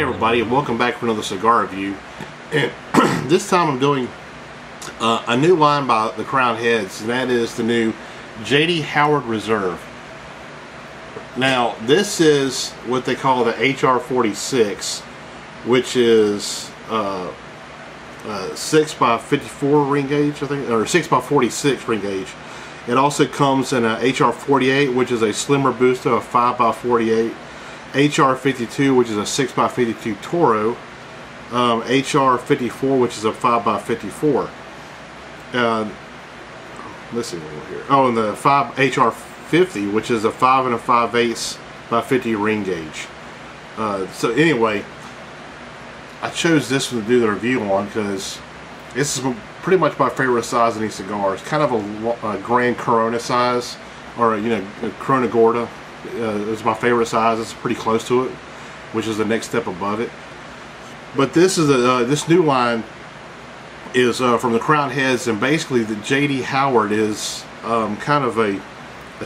everybody, and welcome back for another cigar review. And this time I'm doing a new line by the Crowned Heads, and that is the new J.D. Howard Reserve. Now this is what they call the HR46, which is 6x54 ring gauge, I think, or 6x46 ring gauge. It also comes in a HR48, which is a slimmer Busto, a 5x48. HR52, which is a 6x52 Toro, HR54, which is a 5x54. Let's see what here. Oh, and the HR50, which is a 5 and a 5/8 by 50 ring gauge. So anyway, I chose this one to do the review on because this is pretty much my favorite size in these cigars. Kind of a Grand Corona size, or a Corona Gorda. It's my favorite size. It's pretty close to it, which is the next step above it. But this is this new line is from the Crowned Heads, and basically the J.D. Howard is kind of a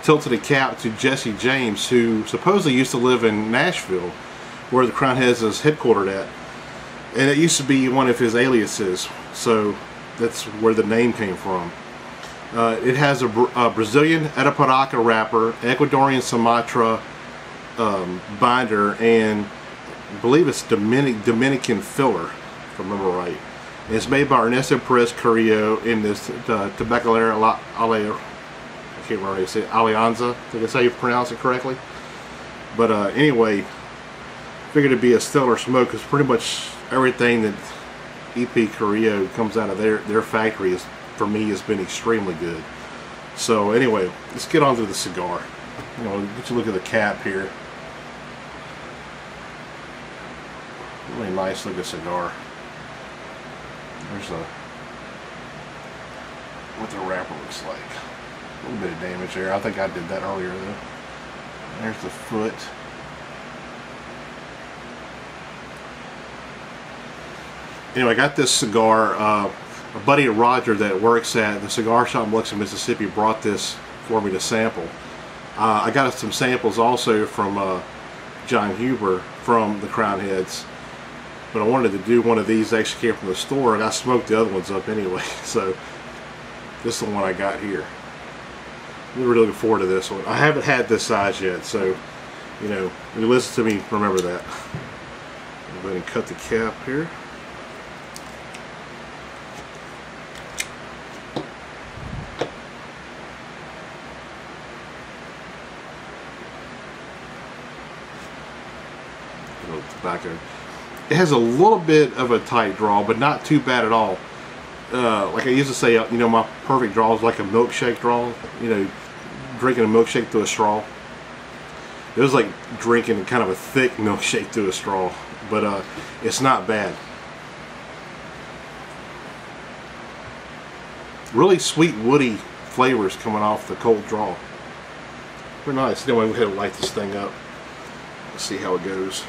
tilt to the cap to Jesse James, who supposedly used to live in Nashville, where the Crowned Heads is headquartered at, and it used to be one of his aliases. So that's where the name came from. It has a Brazilian Arapiraca wrapper, Ecuadorian Sumatra binder, and I believe it's Dominican filler, if I remember right. And it's made by Ernesto Perez Carrillo in this Tabacalera La Alianza, I can't remember how you say it, Alianza, I think that's how you pronounce it correctly. But anyway, figured it'd be a stellar smoke, because pretty much everything that EP Carrillo comes out of their factory is, for me, has been extremely good. So anyway, let's get on to the cigar. Get you look at the cap here. Really nice looking cigar. There's what the wrapper looks like. A little bit of damage there. I think I did that earlier though. There's the foot. Anyway, I got this cigar. A buddy of Roger that works at the cigar shop in Biloxi, Mississippi, brought this for me to sample. I got some samples also from John Huber from the Crowned Heads, but I wanted to do one of these that actually came from the store, and I smoked the other ones up anyway. So this is the one I got here. I'm really looking forward to this one. I haven't had this size yet, so when you listen to me, remember that. I'll go ahead and cut the cap here. Tobacco. It has a little bit of a tight draw, but not too bad at all. Like I used to say, my perfect draw is like a milkshake draw. Drinking a milkshake through a straw. It was like drinking kind of a thick milkshake through a straw, but it's not bad. Really sweet, woody flavors coming off the cold draw. Pretty nice. Anyway, we'll go ahead and light this thing up. Let's see how it goes.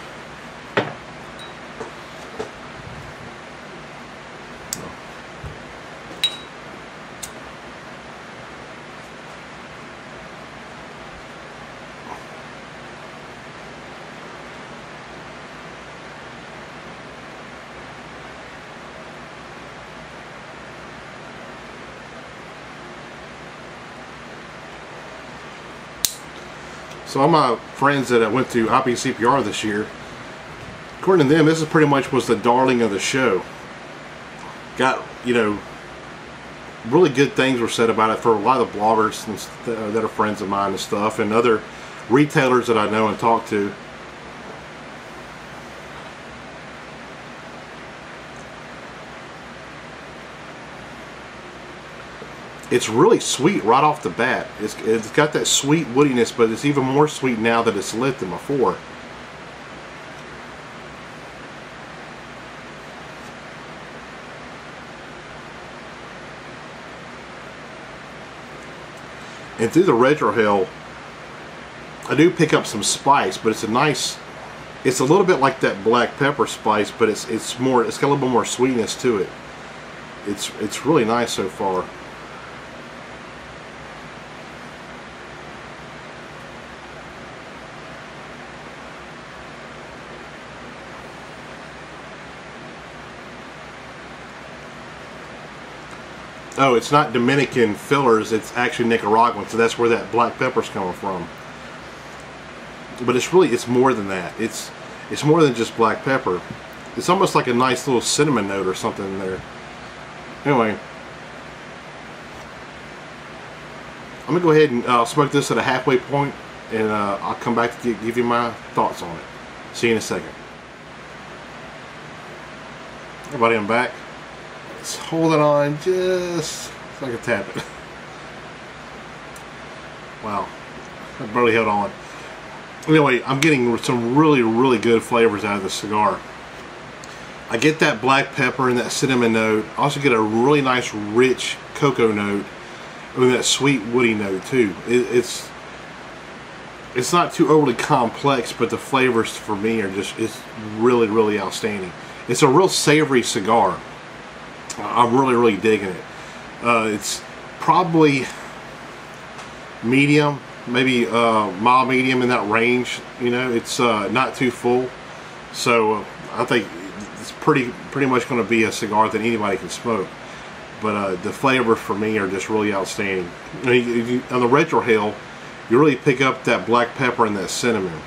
So all my friends that went to IPCPR this year, according to them, this is pretty much was the darling of the show. Got, really good things were said about it for a lot of the bloggers that are friends of mine and stuff, and other retailers that I know and talk to. It's really sweet right off the bat. It's got that sweet woodiness, but it's even more sweet now that it's lit than before. And through the retrohale, I do pick up some spice, but it's a little bit like that black pepper spice, but it's got a little bit more sweetness to it. It's really nice so far. Oh, it's not Dominican fillers, it's actually Nicaraguan, so that's where that black pepper's coming from. But it's more than that. It's more than just black pepper. It's almost like a nice little cinnamon note or something in there. Anyway, I'm gonna go ahead and smoke this at a halfway point, and I'll come back to give you my thoughts on it. See you in a second. Everybody, I'm back. It's holding on just so I can tap it. Wow, I barely held on. Anyway, I'm getting some really good flavors out of the cigar. I get that black pepper and that cinnamon note. I also get a really nice rich cocoa note with that sweet woody note too. It's not too overly complex, but the flavors for me are it's really outstanding. It's a real savory cigar. I'm really digging it. It's probably medium, maybe mild medium in that range. You know, it's not too full, so I think it's pretty much going to be a cigar that anybody can smoke. But the flavors for me are just really outstanding. On the retrohale, you really pick up that black pepper and that cinnamon.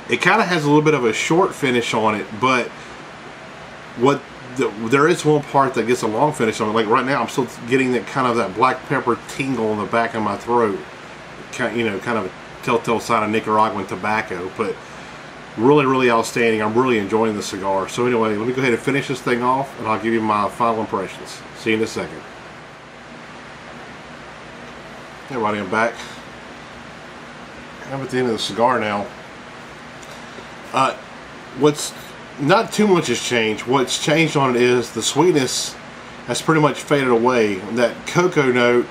It kind of has a little bit of a short finish on it, but there is one part that gets a long finish on it. Like right now, I'm still getting that kind of that black pepper tingle in the back of my throat. Kind of a telltale sign of Nicaraguan tobacco, but really outstanding. I'm really enjoying the cigar. So anyway, let me go ahead and finish this thing off, and I'll give you my final impressions. See you in a second. Everybody, I'm back. I'm at the end of the cigar now. What's not too much has changed. What's changed on it is the sweetness has pretty much faded away. That cocoa note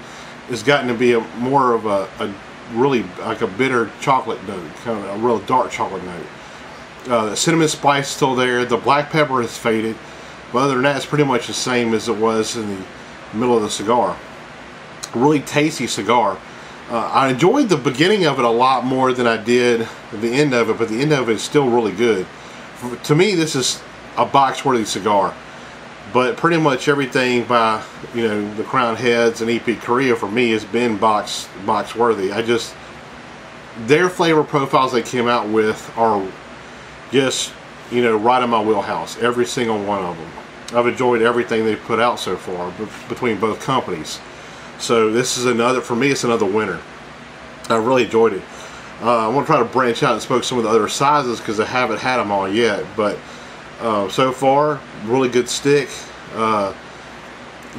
has gotten to be more of a really like a bitter chocolate note, kind of a real dark chocolate note. The cinnamon spice is still there. The black pepper has faded, but other than that, it's pretty much the same as it was in the middle of the cigar. Really tasty cigar. I enjoyed the beginning of it a lot more than I did the end of it, but the end of it is still really good. To me, this is a box-worthy cigar, but pretty much everything by the Crown Heads and EP Carrillo for me has been box-worthy. Their flavor profiles they came out with are just right in my wheelhouse. Every single one of them. I've enjoyed everything they've put out so far between both companies. So this is for me, it's another winner. I really enjoyed it. I want to try to branch out and smoke some of the other sizes because I haven't had them all yet. But so far, really good stick.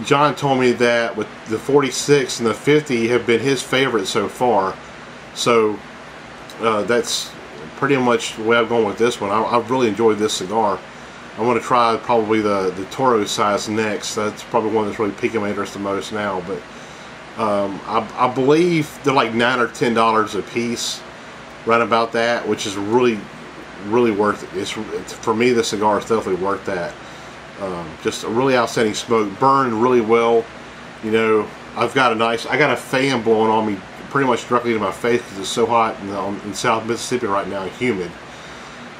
John told me that with the 46 and the 50 have been his favorite so far. So that's pretty much the way I'm going with this one. I've really enjoyed this cigar. I want to try probably the Toro size next. That's probably one that's really piquing my interest the most now. But I believe they're like $9 or $10 a piece, right about that, which is really worth it. For me, the cigar is definitely worth that. Just a really outstanding smoke, burned really well. I got a fan blowing on me pretty much directly into my face because it's so hot in South Mississippi right now, humid,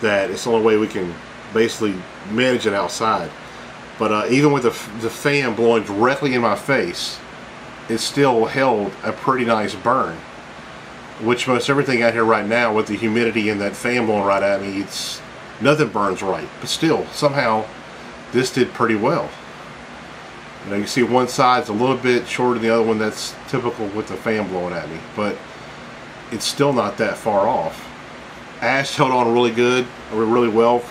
that it's the only way we can basically manage it outside. But even with the fan blowing directly in my face, it still held a pretty nice burn, which most everything out here right now with the humidity and that fan blowing right at me, nothing burns right. But still, somehow this did pretty well. You can see one side's a little bit shorter than the other one. That's typical with the fan blowing at me, but it's still not that far off. Ash held on really good, really well.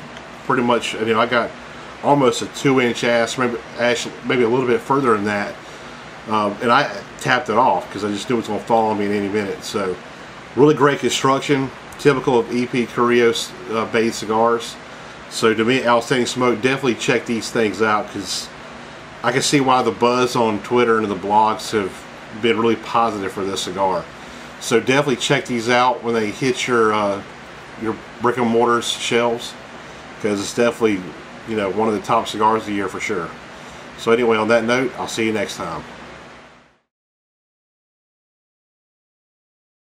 Pretty much, I got almost a 2-inch ash, maybe a little bit further than that. And I tapped it off because I just knew it was going to fall on me in any minute. So really great construction, typical of EP Carrillo based cigars. So to me, outstanding smoke. Definitely check these things out because I can see why the buzz on Twitter and the blogs have been really positive for this cigar. So definitely check these out when they hit your brick and mortar's shelves, because it's definitely one of the top cigars of the year for sure. So anyway, on that note, I'll see you next time.